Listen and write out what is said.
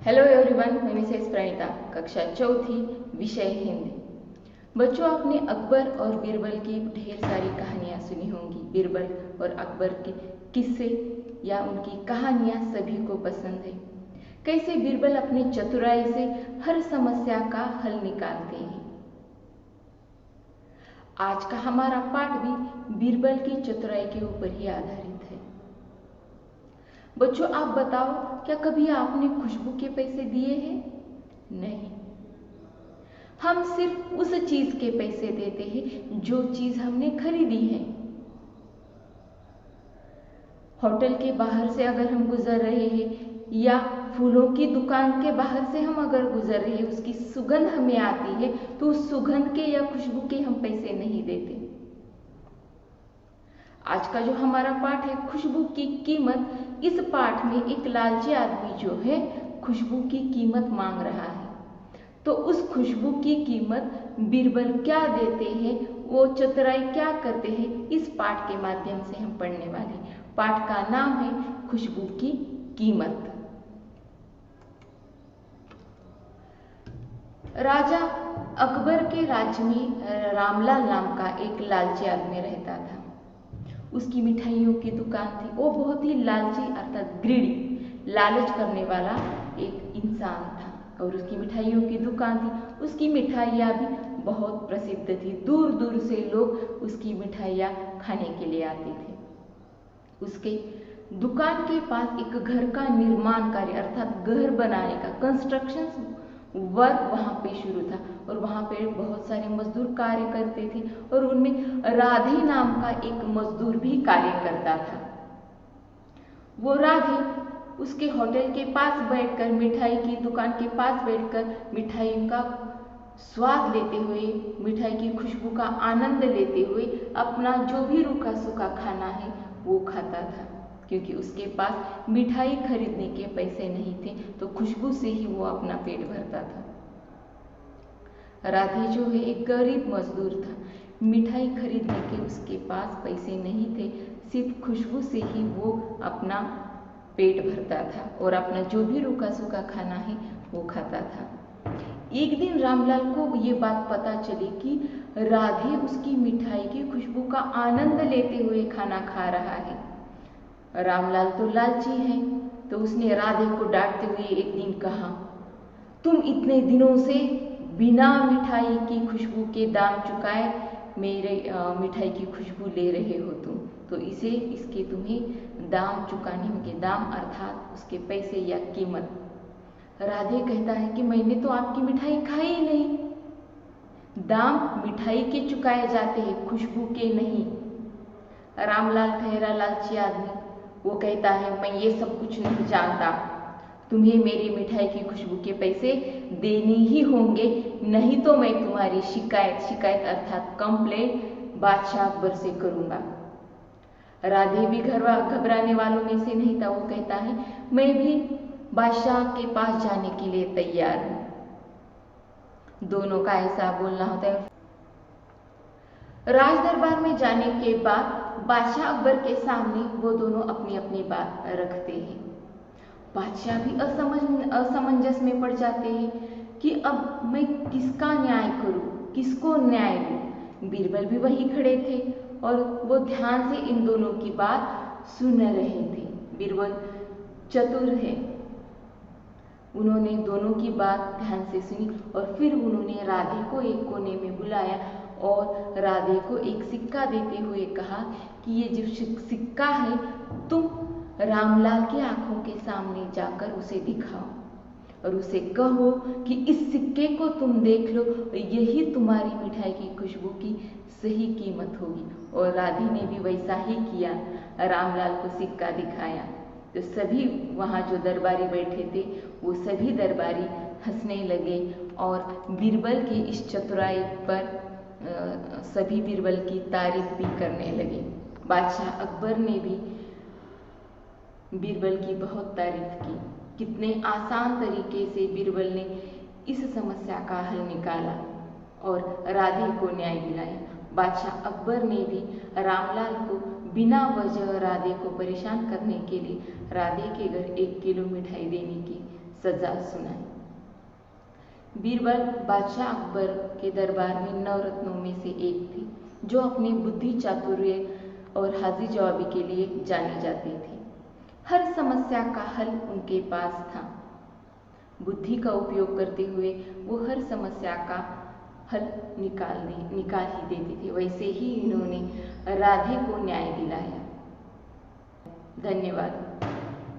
Hello everyone, मैं Mrs Pranita, कक्षा चौथी, विषय हिंदी। बच्चों, आपने अकबर और बीरबल की ढेर सारी कहानियां सुनी होंगी। बीरबल और अकबर के किस्से या उनकी कहानियां सभी को पसंद है। कैसे बीरबल अपनी चतुराई से हर समस्या का हल निकालते हैं। आज का हमारा पाठ भी बीरबल की चतुराई के ऊपर ही आधारित है। बच्चों, आप बताओ, क्या कभी आपने खुशबू के पैसे दिए हैं? नहीं। हम सिर्फ उस चीज के पैसे देते हैं जो चीज हमने खरीदी है। होटल के बाहर से अगर हम गुजर रहे हैं या फूलों की दुकान के बाहर से हम अगर गुजर रहे हैं, उसकी सुगंध हमें आती है तो उस सुगंध के या खुशबू के हम पैसे नहीं देते। आज का जो हमारा पाठ है खुशबू की कीमत, इस पाठ में एक लालची आदमी जो है खुशबू की कीमत मांग रहा है। तो उस खुशबू की कीमत बीरबल क्या देते हैं, वो चतुराई क्या करते हैं, इस पाठ के माध्यम से हम पढ़ने वाले। पाठ का नाम है खुशबू की कीमत। राजा अकबर के राज्य में रामलाल नाम का एक लालची आदमी रहता था। उसकी मिठाइयों की दुकान थी। वो बहुत ही लालची अर्थात ग्रीडी, लालच करने वाला एक इंसान था और उसकी मिठाइयों की दुकान थी। उसकी मिठाइयाँ भी बहुत प्रसिद्ध थी। दूर दूर से लोग उसकी मिठाइयाँ खाने के लिए आते थे। उसके दुकान के पास एक घर का निर्माण कार्य अर्थात घर बनाने का कंस्ट्रक्शन वर्क वहां पे शुरू था और वहां पे बहुत सारे मजदूर कार्य करते थे और उनमें राधे नाम का एक मजदूर भी कार्य करता था। वो राधे उसके होटल के पास बैठकर, मिठाई की दुकान के पास बैठकर मिठाई का स्वाद लेते हुए, मिठाई की खुशबू का आनंद लेते हुए अपना जो भी रूखा सूखा खाना है वो खाता था, क्योंकि उसके पास मिठाई खरीदने के पैसे नहीं थे तो खुशबू से ही वो अपना पेट भरता था। राधे जो है एक गरीब मजदूर था। मिठाई खरीदने के उसके पास पैसे नहीं थे, सिर्फ खुशबू से ही वो अपना पेट भरता था और अपना जो भी रूखा सूखा खाना है वो खाता था। एक दिन रामलाल को ये बात पता चली कि राधे उसकी मिठाई की खुशबू का आनंद लेते हुए खाना खा रहा है। रामलाल तो लालची है, तो उसने राधे को डांटते हुए एक दिन कहा, तुम इतने दिनों से बिना मिठाई की खुशबू के दाम चुकाए मेरे मिठाई की खुशबू ले रहे हो तुम, तो इसके तुम्हें दाम चुकाने होंगे। दाम अर्थात उसके पैसे या कीमत। राधे कहता है कि मैंने तो आपकी मिठाई खाई ही नहीं। दाम मिठाई के चुकाए जाते हैं, खुशबू के नहीं। रामलाल ठहरा लालची आदमी। वो कहता है, मैं ये सब कुछ नहीं जानता, तुम्हें मेरी मिठाई की खुशबू के पैसे देने ही होंगे, नहीं तो मैं तुम्हारी शिकायत अर्थात कंप्लेंट बादशाह अकबर से करूंगा। राधे भी घबराने वालों में से नहीं था। वो कहता है, मैं भी बादशाह के पास जाने के लिए तैयार हूं। दोनों का ऐसा बोलना होता है। राज दरबार में जाने के बाद बादशाह अकबर के सामने वो दोनों अपनी अपनी बात रखते हैं। बादशाह भी असमंजस में पड़ जाते हैं कि अब मैं किसका न्याय करूं, किसको न्याय दूं। बीरबल भी वहीं खड़े थे और वो ध्यान से इन दोनों की बात सुन रहे थे। बीरबल चतुर है, उन्होंने दोनों की बात ध्यान से सुनी और फिर उन्होंने राधे को एक कोने में बुलाया और राधे को एक सिक्का देते हुए कहा कि ये जो सिक्का है तुम रामलाल की आंखों के सामने जाकर उसे दिखाओ और उसे कहो कि इस सिक्के को तुम देख लो, यही तुम्हारी मिठाई की खुशबू की सही कीमत होगी। और राधे ने भी वैसा ही किया, रामलाल को सिक्का दिखाया। तो सभी वहाँ जो दरबारी बैठे थे वो सभी दरबारी हंसने लगे और बीरबल की इस चतुराई पर सभी बीरबल की तारीफ भी करने लगे। बादशाह अकबर ने भी बीरबल की बहुत तारीफ की। कितने आसान तरीके से बीरबल ने इस समस्या का हल निकाला और राधे को न्याय दिलाया। बादशाह अकबर ने भी रामलाल को बिना वजह राधे को परेशान करने के लिए राधे के घर 1 किलो मिठाई देने की सजा सुनाई। बीरबल बादशाह अकबर के दरबार में नवरत्नों में से एक थे, जो अपने बुद्धि चातुर्य और हाजिर जवाबी के लिए जाने जाते थे। हर समस्या का हल उनके पास था। बुद्धि का उपयोग करते हुए वो हर समस्या का हल निकाल ही देते थे। वैसे ही इन्होंने राधे को न्याय दिलाया। धन्यवाद।